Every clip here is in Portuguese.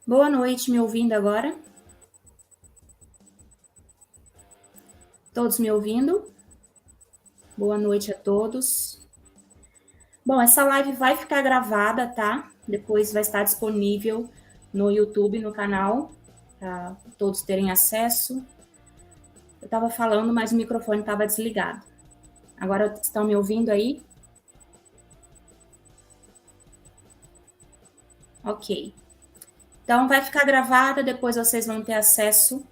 Boa noite, me ouvindo agora? Todos me ouvindo? Boa noite a todos. Bom, essa live vai ficar gravada, tá? Depois vai estar disponível no YouTube, no canal, para todos terem acesso. Eu estava falando, mas o microfone estava desligado. Agora estão me ouvindo aí? Ok. Então vai ficar gravada, depois vocês vão ter acesso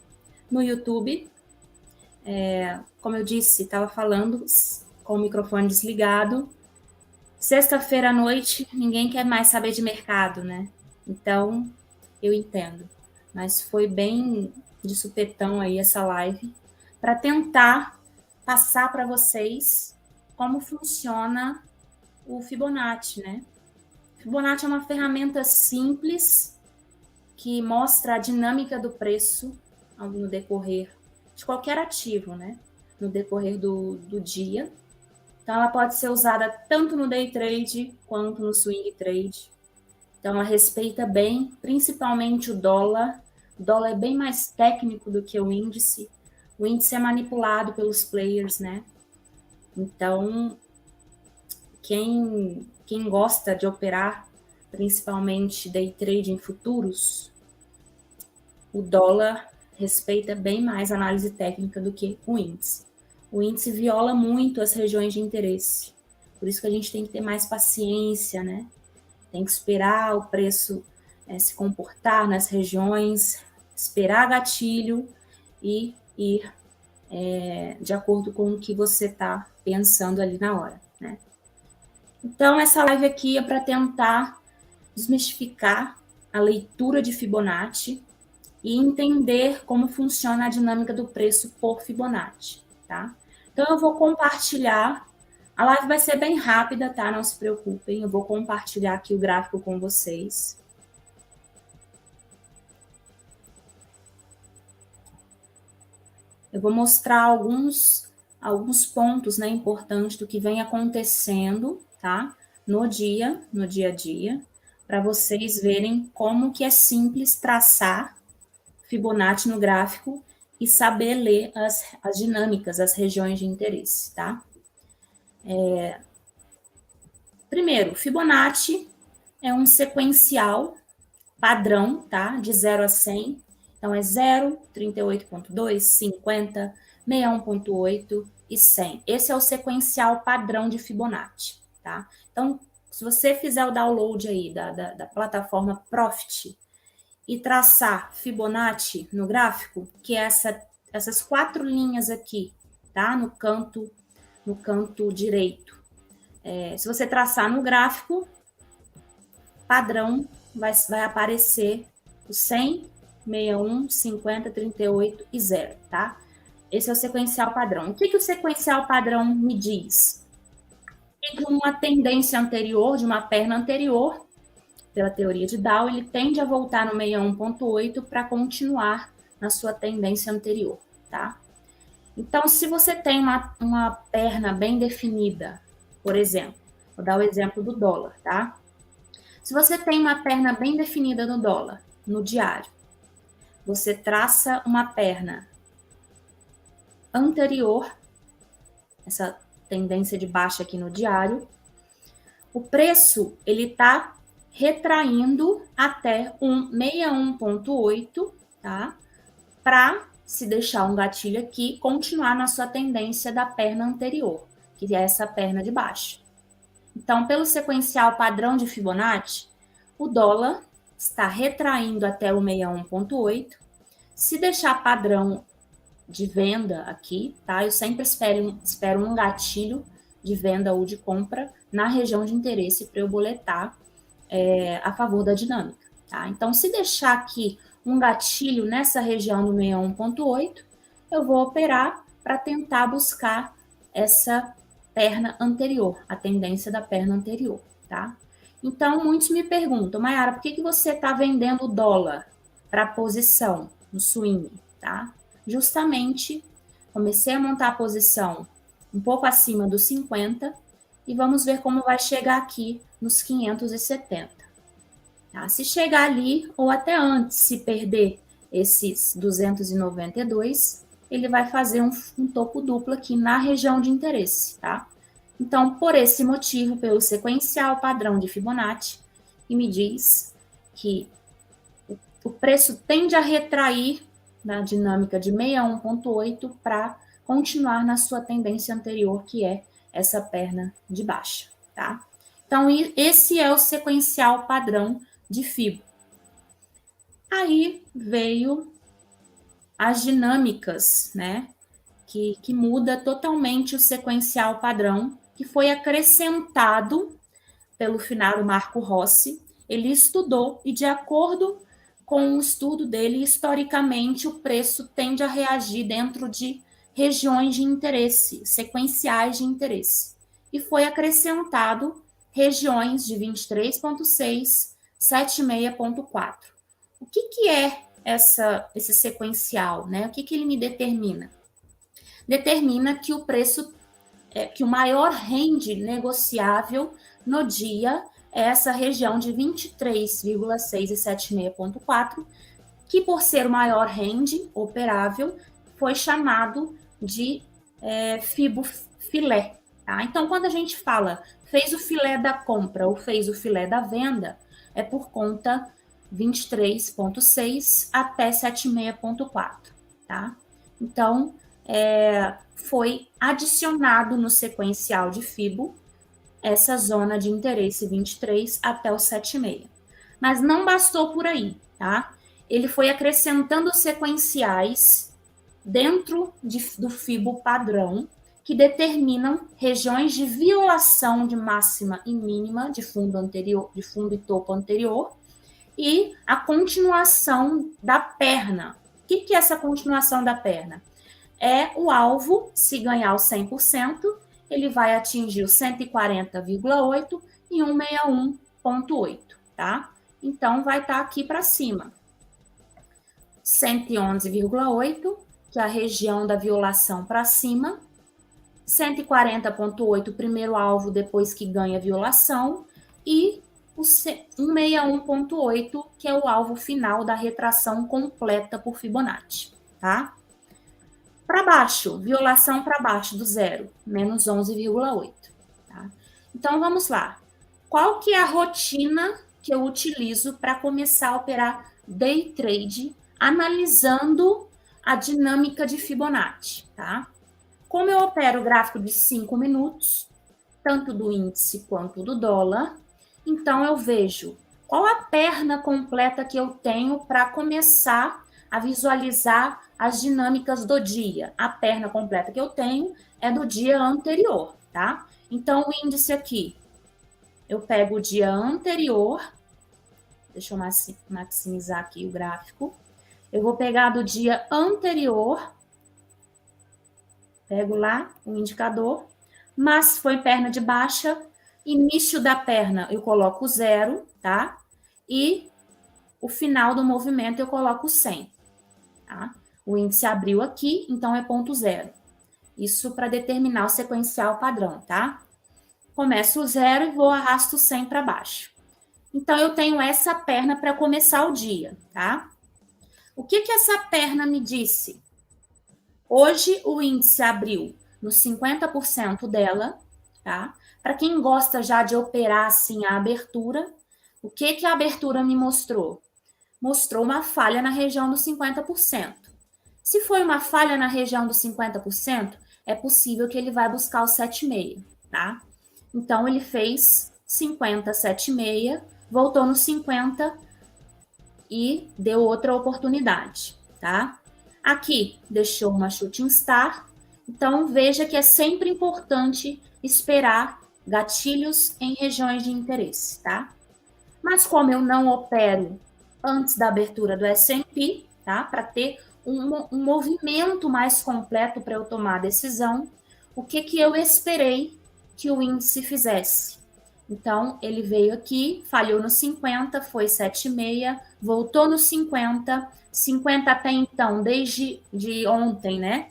no YouTube. Como eu disse, estava falando com o microfone desligado. Sexta-feira à noite, ninguém quer mais saber de mercado, né? Então, eu entendo. Mas foi bem de supetão aí essa live para tentar passar para vocês como funciona o Fibonacci, né? Fibonacci é uma ferramenta simples que mostra a dinâmica do preço no decorrer de qualquer ativo, né? No decorrer do dia. Então, ela pode ser usada tanto no day trade quanto no swing trade. Então, ela respeita bem, principalmente o dólar. O dólar é bem mais técnico do que o índice. O índice é manipulado pelos players, né? Então, quem gosta de operar, principalmente day trade em futuros, o dólar respeita bem mais a análise técnica do que o índice. O índice viola muito as regiões de interesse. Por isso que a gente tem que ter mais paciência, né? Tem que esperar o preço se comportar nas regiões, esperar gatilho e ir de acordo com o que você está pensando ali na hora, né? Então, essa live aqui é para tentar desmistificar a leitura de Fibonacci e entender como funciona a dinâmica do preço por Fibonacci, tá? Então, eu vou compartilhar. A live vai ser bem rápida, tá? Não se preocupem. Eu vou compartilhar aqui o gráfico com vocês. Eu vou mostrar alguns pontos, né, importantes do que vem acontecendo, tá? No dia a dia, para vocês verem como que é simples traçar Fibonacci no gráfico e saber ler as dinâmicas, as regiões de interesse, tá? Primeiro, Fibonacci é um sequencial padrão, tá? De 0 a 100. Então, é 0, 38,2, 50, 61,8 e 100. Esse é o sequencial padrão de Fibonacci, tá? Então, se você fizer o download aí da plataforma Profit e traçar Fibonacci no gráfico, que é essas 4 linhas aqui, tá? No canto direito. Se você traçar no gráfico, padrão vai aparecer o 100, 61, 50, 38 e 0, tá? Esse é o sequencial padrão. O que o sequencial padrão me diz? Entre uma tendência anterior, de uma perna anterior, pela teoria de Dow, ele tende a voltar no 61,8 para continuar na sua tendência anterior, tá? Então, se você tem uma perna bem definida, por exemplo, vou dar o exemplo do dólar, tá? Se você tem uma perna bem definida no dólar, no diário, você traça uma perna anterior, essa tendência de baixa aqui no diário, o preço ele está retraindo até um 61,8, tá? Para, se deixar um gatilho aqui, continuar na sua tendência da perna anterior, que é essa perna de baixo. Então, pelo sequencial padrão de Fibonacci, o dólar está retraindo até o 61,8. Se deixar padrão de venda aqui, tá? Eu sempre espero um gatilho de venda ou de compra na região de interesse para eu boletar a favor da dinâmica, tá? Então, se deixar aqui um gatilho nessa região do 61,8, eu vou operar para tentar buscar essa perna anterior, a tendência da perna anterior, tá? Então, muitos me perguntam, Mayara, por que você está vendendo dólar para posição no swing, tá? Justamente, comecei a montar a posição um pouco acima dos 50 e vamos ver como vai chegar aqui nos 570. Tá? Se chegar ali, ou até antes, se perder esses 292, ele vai fazer um topo duplo aqui na região de interesse, tá? Então, por esse motivo, pelo sequencial padrão de Fibonacci, que me diz que o preço tende a retrair na dinâmica de 61,8 para continuar na sua tendência anterior, que é essa perna de baixa, tá? Então, esse é o sequencial padrão de Fibo. Aí veio as dinâmicas, né? Que muda totalmente o sequencial padrão, que foi acrescentado pelo finado Marco Rossi. Ele estudou e, de acordo com o estudo dele, historicamente, o preço tende a reagir dentro de regiões de interesse, sequenciais de interesse. E foi acrescentado regiões de 23,6, 76,4. O que é esse sequencial, né? O que ele me determina? Determina que o preço, que o maior range negociável no dia é essa região de 23,6 e 76,4, que por ser o maior range operável, foi chamado de Fibo filé. Tá? Então, quando a gente fala fez o filé da compra ou fez o filé da venda, é por conta 23,6 até 76,4. Tá? Então, foi adicionado no sequencial de Fibo essa zona de interesse 23 até o 7,6. Mas não bastou por aí, tá? Ele foi acrescentando sequenciais dentro do Fibo padrão, que determinam regiões de violação de máxima e mínima de fundo anterior, de fundo e topo anterior, e a continuação da perna. O que é essa continuação da perna? É o alvo, se ganhar o 100%, ele vai atingir o 140,8 e 161,8, tá? Então, vai estar aqui para cima. 111,8, que é a região da violação para cima. 140,8, primeiro alvo depois que ganha violação. E o 161,8, que é o alvo final da retração completa por Fibonacci, tá? Para baixo, violação para baixo do zero, menos 11,8. Tá? Então, vamos lá. Qual que é a rotina que eu utilizo para começar a operar day trade, analisando a dinâmica de Fibonacci? Tá? Como eu opero o gráfico de 5 minutos, tanto do índice quanto do dólar, então eu vejo qual a perna completa que eu tenho para começar a visualizar as dinâmicas do dia. A perna completa que eu tenho é do dia anterior, tá? Então, o índice aqui, eu pego o dia anterior, deixa eu maximizar aqui o gráfico. Eu vou pegar do dia anterior, pego lá o indicador, mas foi perna de baixa, início da perna eu coloco 0, tá? E o final do movimento eu coloco 100. Tá? O índice abriu aqui, então é ponto 0. Isso para determinar o sequencial padrão, tá? Começo o 0 e vou arrasto 100 para baixo. Então, eu tenho essa perna para começar o dia, tá? O que essa perna me disse? Hoje, o índice abriu no 50% dela, tá? Para quem gosta já de operar assim a abertura, o que a abertura me mostrou? Mostrou uma falha na região dos 50%. Se foi uma falha na região dos 50%, é possível que ele vai buscar o 7,6, tá? Então, ele fez 50, 7,6, voltou no 50 e deu outra oportunidade, tá? Aqui, deixou uma shooting star. Então, veja que é sempre importante esperar gatilhos em regiões de interesse, tá? Mas como eu não opero antes da abertura do S&P, tá? Para ter um movimento mais completo para eu tomar a decisão, o que eu esperei que o índice fizesse? Então, ele veio aqui, falhou no 50, foi 7,6, voltou no 50, 50 até então, desde ontem, né?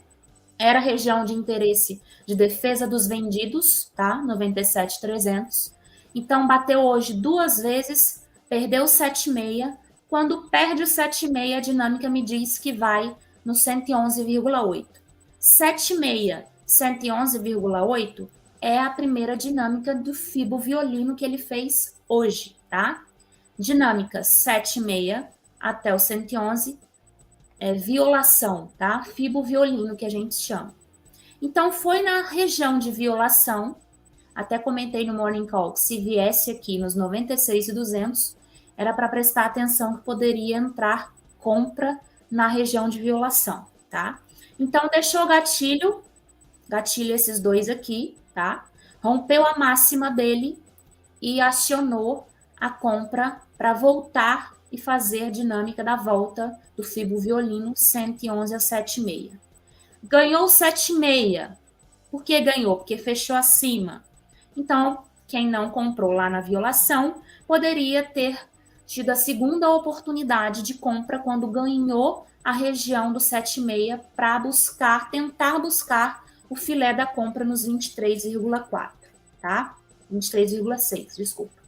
Era região de interesse de defesa dos vendidos, tá? 97,300. Então, bateu hoje 2 vezes, perdeu 7,6. Quando perde o 7,6, a dinâmica me diz que vai no 111,8. 7,6, 111,8 é a primeira dinâmica do fibo violino que ele fez hoje, tá? Dinâmica 7,6 até o 111 é violação, tá? Fibo violino que a gente chama. Então, foi na região de violação, até comentei no Morning Call que se viesse aqui nos 96,200, era para prestar atenção que poderia entrar compra na região de violação, tá? Então, deixou o gatilho esses dois aqui, tá? Rompeu a máxima dele e acionou a compra para voltar e fazer a dinâmica da volta do fibo violino 111 a 7,6. Ganhou 7,6. Por que ganhou? Porque fechou acima. Então, quem não comprou lá na violação poderia ter tido a segunda oportunidade de compra quando ganhou a região do 7,6 para tentar buscar o filé da compra nos 23,4, tá? 23,6, desculpa.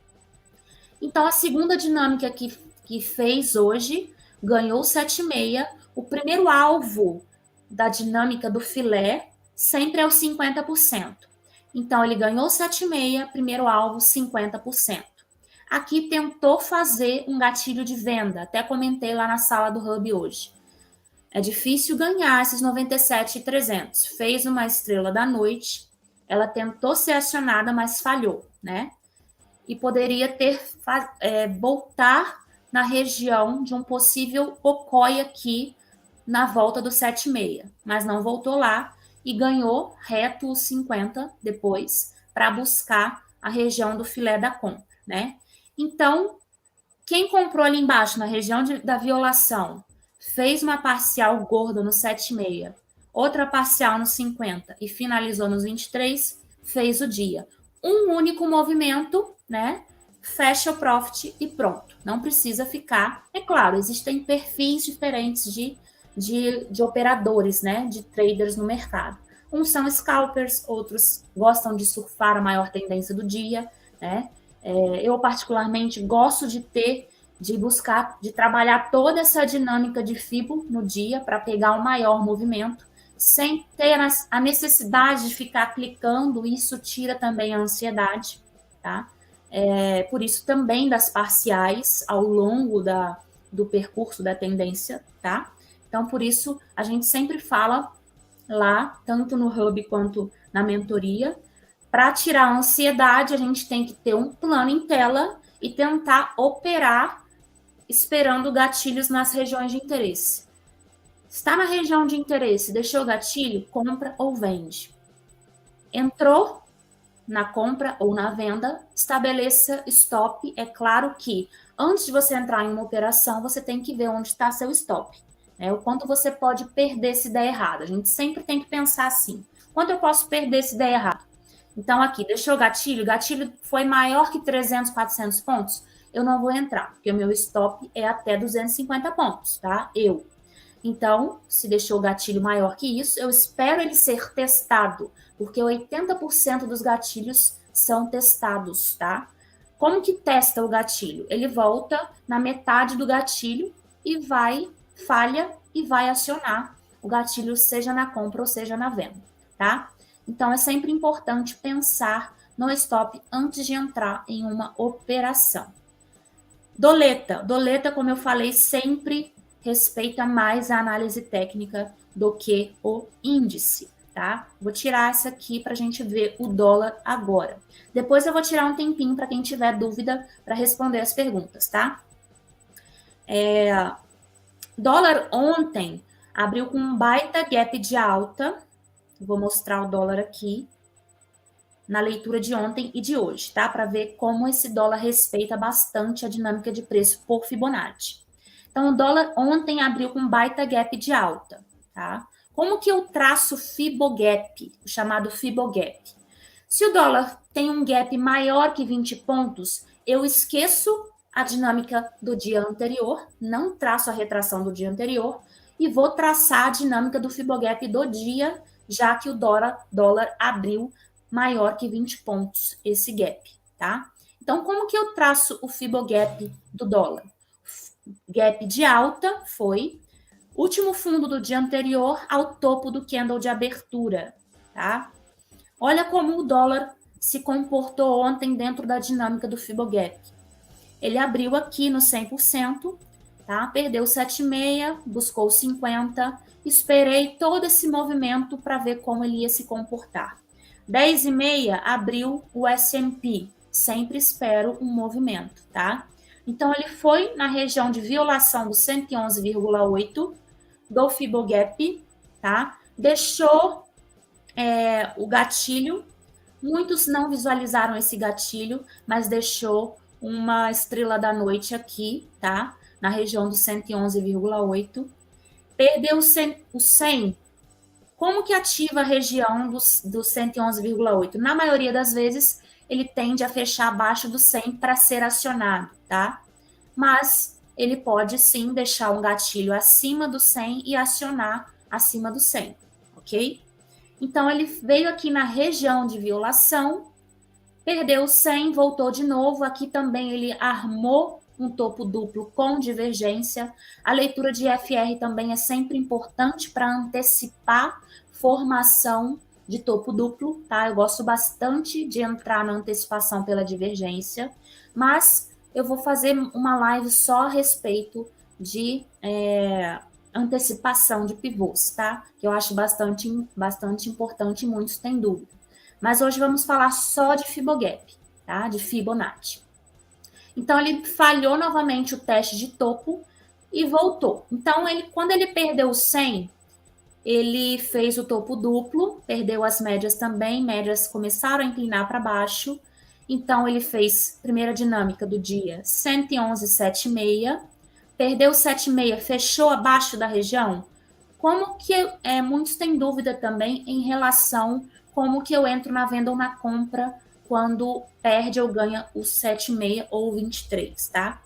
Então, a segunda dinâmica que fez hoje, ganhou 7,6. O primeiro alvo da dinâmica do filé sempre é o 50%. Então, ele ganhou 7,6, primeiro alvo, 50%. Aqui tentou fazer um gatilho de venda, até comentei lá na sala do Hub hoje. É difícil ganhar esses 97,300. Fez uma estrela da noite, ela tentou ser acionada, mas falhou, né? E poderia ter voltar na região de um possível ocói aqui na volta do 7,6, mas não voltou lá e ganhou reto os 50 depois para buscar a região do filé da compra, né? Então, quem comprou ali embaixo na região da violação fez uma parcial gorda no 7,6, outra parcial no 50 e finalizou nos 23, fez o dia. Um único movimento, né? Fecha o profit e pronto. Não precisa ficar. É claro, existem perfis diferentes de operadores, né? De traders no mercado. Uns são scalpers, outros gostam de surfar a maior tendência do dia, né? Eu, particularmente, gosto de buscar, de trabalhar toda essa dinâmica de FIBO no dia para pegar o maior movimento, sem ter a necessidade de ficar clicando. Isso tira também a ansiedade, tá? Por isso também das parciais ao longo do percurso da tendência, tá? Então, por isso, a gente sempre fala lá, tanto no Hub quanto na mentoria, para tirar a ansiedade, a gente tem que ter um plano em tela e tentar operar esperando gatilhos nas regiões de interesse. Está na região de interesse, deixou o gatilho, compra ou vende. Entrou na compra ou na venda, estabeleça stop. É claro que antes de você entrar em uma operação, você tem que ver onde está seu stop. O quanto você pode perder se der errado. A gente sempre tem que pensar assim, quanto eu posso perder se der errado? Então, aqui, deixou o gatilho foi maior que 300, 400 pontos, eu não vou entrar, porque o meu stop é até 250 pontos, tá? Então, se deixou o gatilho maior que isso, eu espero ele ser testado, porque 80% dos gatilhos são testados, tá? Como que testa o gatilho? Ele volta na metade do gatilho e falha e vai acionar o gatilho, seja na compra ou seja na venda, tá? Então, é sempre importante pensar no stop antes de entrar em uma operação. Doleta, como eu falei, sempre respeita mais a análise técnica do que o índice, tá? Vou tirar essa aqui para a gente ver o dólar agora. Depois eu vou tirar um tempinho para quem tiver dúvida para responder as perguntas, tá? Dólar ontem abriu com um baita gap de alta. Vou mostrar o dólar aqui na leitura de ontem e de hoje, tá? Para ver como esse dólar respeita bastante a dinâmica de preço por Fibonacci. Então, o dólar ontem abriu com baita gap de alta, tá? Como que eu traço Fibogap, o chamado Fibogap? Se o dólar tem um gap maior que 20 pontos, eu esqueço a dinâmica do dia anterior, não traço a retração do dia anterior e vou traçar a dinâmica do Fibogap do dia, já que o dólar abriu maior que 20 pontos esse gap, tá? Então, como que eu traço o Fibogap do dólar? Gap de alta foi último fundo do dia anterior ao topo do candle de abertura, tá? Olha como o dólar se comportou ontem dentro da dinâmica do Fibogap. Ele abriu aqui no 100%, tá? Perdeu 7,6, buscou 50, esperei todo esse movimento para ver como ele ia se comportar. 10,6 abriu o S&P, sempre espero um movimento, tá? Então ele foi na região de violação do 111,8 do Fibogap, tá? Deixou o gatilho. Muitos não visualizaram esse gatilho, mas deixou uma estrela da noite aqui, tá? Na região do 111,8. Perdeu o 100. Como que ativa a região do 111,8? Na maioria das vezes, ele tende a fechar abaixo do 100 para ser acionado, tá? Mas ele pode sim deixar um gatilho acima do 100 e acionar acima do 100, ok? Então, ele veio aqui na região de violação, perdeu 100, voltou de novo. Aqui também ele armou um topo duplo com divergência. A leitura de FR também é sempre importante para antecipar formação de topo duplo, tá? Eu gosto bastante de entrar na antecipação pela divergência, mas eu vou fazer uma live só a respeito de antecipação de pivôs, tá? Que eu acho bastante importante e muitos têm dúvida. Mas hoje vamos falar só de Fibogap, tá? De Fibonacci. Então, ele falhou novamente o teste de topo e voltou. Então, quando ele perdeu o 100, ele fez o topo duplo, perdeu as médias também, médias começaram a inclinar para baixo. Então, ele fez primeira dinâmica do dia 111,76, perdeu 7,6, fechou abaixo da região. Como que muitos têm dúvida também em relação como que eu entro na venda ou na compra quando perde ou ganha o 7,6 ou o 23, tá?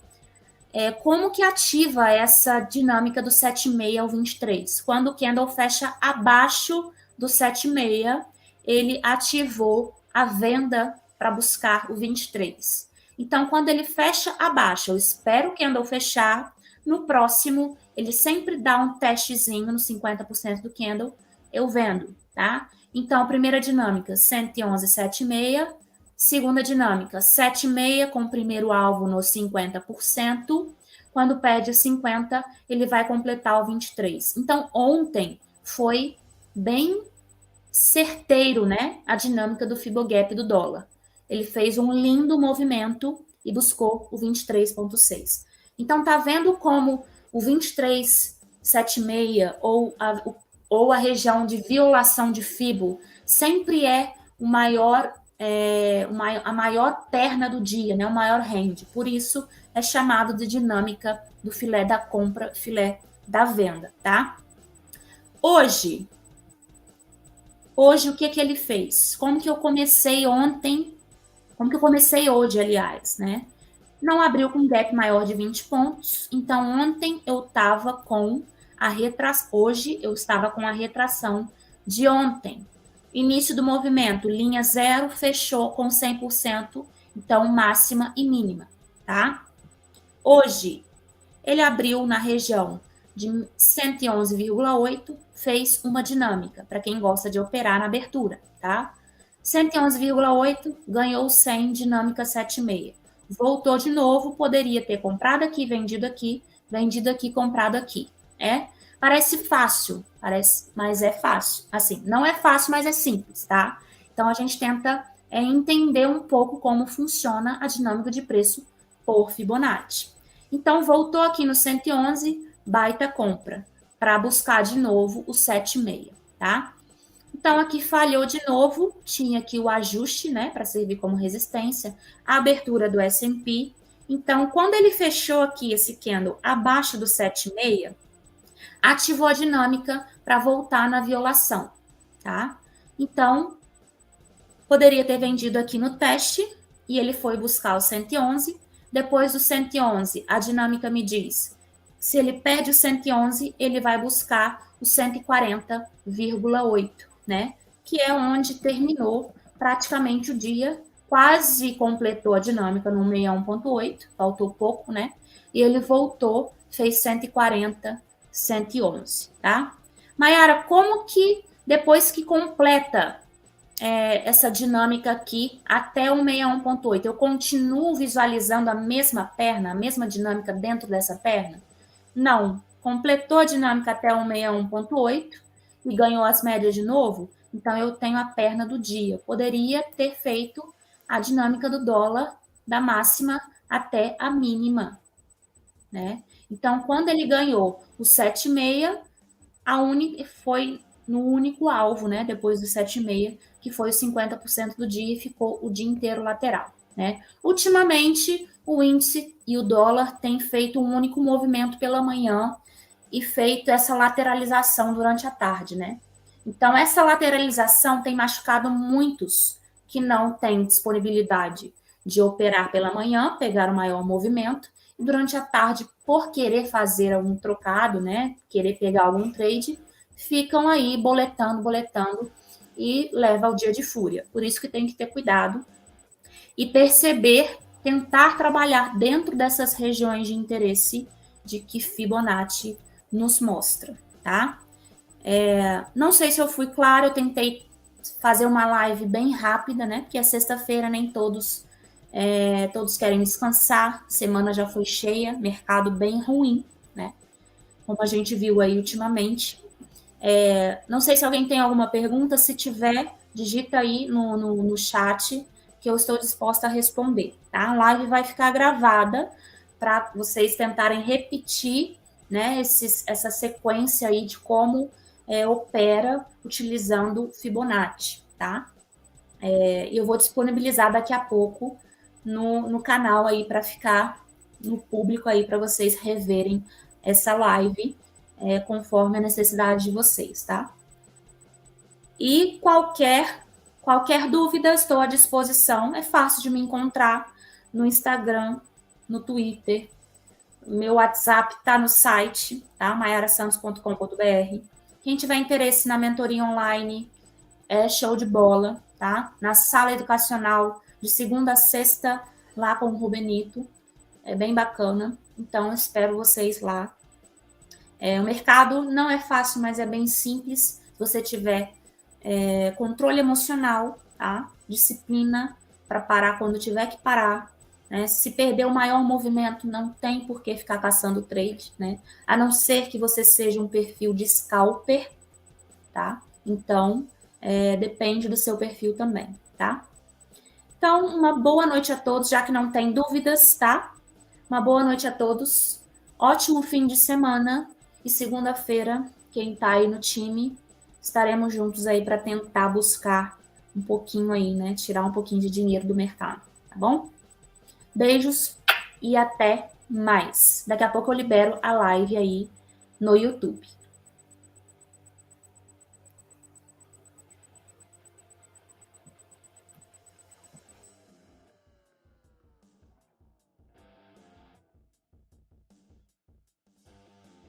Como que ativa essa dinâmica do 7,6 ao 23? Quando o candle fecha abaixo do 7,6, ele ativou a venda para buscar o 23. Então, quando ele fecha abaixo, eu espero o candle fechar. No próximo, ele sempre dá um testezinho no 50% do candle, eu vendo, tá? Então, primeira dinâmica, 111,76. Segunda dinâmica, 7,6 com o primeiro alvo no 50%. Quando perde 50, ele vai completar o 23. Então, ontem foi bem certeiro, né? A dinâmica do Fibogap do dólar. Ele fez um lindo movimento e buscou o 23,6. Então, tá vendo como o 23,76 ou a região de violação de Fibo sempre é o maior, a maior perna do dia, né? O maior range. Por isso, é chamado de dinâmica do filé da compra, filé da venda, tá? Hoje, o que ele fez? Como que eu comecei ontem? Como que eu comecei hoje, aliás, né? Não abriu com gap maior de 20 pontos. Então, ontem eu estava com a retração. Hoje eu estava com a retração de ontem. Início do movimento, linha 0, fechou com 100%. Então, máxima e mínima, tá? Hoje, ele abriu na região de 111,8, fez uma dinâmica, para quem gosta de operar na abertura, tá? 111,8, ganhou 100, dinâmica 7,6. Voltou de novo, poderia ter comprado aqui, vendido aqui, comprado aqui. Parece fácil, mas é fácil. Assim, não é fácil, mas é simples, tá? Então, a gente tenta entender um pouco como funciona a dinâmica de preço por Fibonacci. Então, voltou aqui no 111, baita compra, para buscar de novo o 7,6, tá? Então, aqui falhou de novo, tinha aqui o ajuste, né, para servir como resistência, a abertura do S&P. Então, quando ele fechou aqui esse candle abaixo do 7,6, ativou a dinâmica para voltar na violação, tá? Então, poderia ter vendido aqui no teste, e ele foi buscar o 111. Depois do 111, a dinâmica me diz, se ele perde o 111, ele vai buscar o 140,8, né? Que é onde terminou praticamente o dia quase completou a dinâmica no 61,8, faltou pouco, né? E ele voltou, fez 140, 111, tá? Mayara, como que depois que completa essa dinâmica aqui até o 61,8, eu continuo visualizando a mesma perna, a mesma dinâmica dentro dessa perna? Não. Completou a dinâmica até o 61,8 e ganhou as médias de novo, então eu tenho a perna do dia. Poderia ter feito a dinâmica do dólar da máxima até a mínima, né? Então, quando ele ganhou o 7,6, foi no único alvo, né? Depois do 7,6, que foi os 50% do dia e ficou o dia inteiro lateral, né? Ultimamente, o índice e o dólar têm feito um único movimento pela manhã e feito essa lateralização durante a tarde, né? Então, essa lateralização tem machucado muitos que não têm disponibilidade de operar pela manhã, pegar o maior movimento, e durante a tarde, por querer fazer algum trocado, né? Querer pegar algum trade, ficam aí boletando, e leva ao dia de fúria. Por isso que tem que ter cuidado e perceber, tentar trabalhar dentro dessas regiões de interesse de que Fibonacci nos mostra, tá? Não sei se eu fui clara, eu tentei fazer uma live bem rápida, né? Porque é sexta-feira, nem todos querem descansar, semana já foi cheia, mercado bem ruim, né? Como a gente viu aí ultimamente. Não sei se alguém tem alguma pergunta, se tiver, digita aí no chat que eu estou disposta a responder, tá? A live vai ficar gravada para vocês tentarem repetir, né, essa sequência aí de como opera utilizando Fibonacci, tá? E eu vou disponibilizar daqui a pouco no canal aí para ficar no público aí para vocês reverem essa live conforme a necessidade de vocês, tá? E qualquer dúvida, estou à disposição. É fácil de me encontrar no Instagram, no Twitter. Meu WhatsApp está no site, tá? maiarasantos.com.br. Quem tiver interesse na mentoria online, é show de bola, tá? Na sala educacional, de segunda a sexta, lá com o Rubenito. É bem bacana. Então, espero vocês lá. O mercado não é fácil, mas é bem simples. Se você tiver controle emocional, tá? Disciplina para parar quando tiver que parar. Né? Se perder o maior movimento, não tem por que ficar caçando trade, né? A não ser que você seja um perfil de scalper, tá? Então, depende do seu perfil também, tá? Então, uma boa noite a todos, já que não tem dúvidas, tá? Uma boa noite a todos. Ótimo fim de semana. E segunda-feira, quem tá aí no time, estaremos juntos aí para tentar buscar um pouquinho aí, né? Tirar um pouquinho de dinheiro do mercado, tá bom? Beijos e até mais. Daqui a pouco eu libero a live aí no YouTube.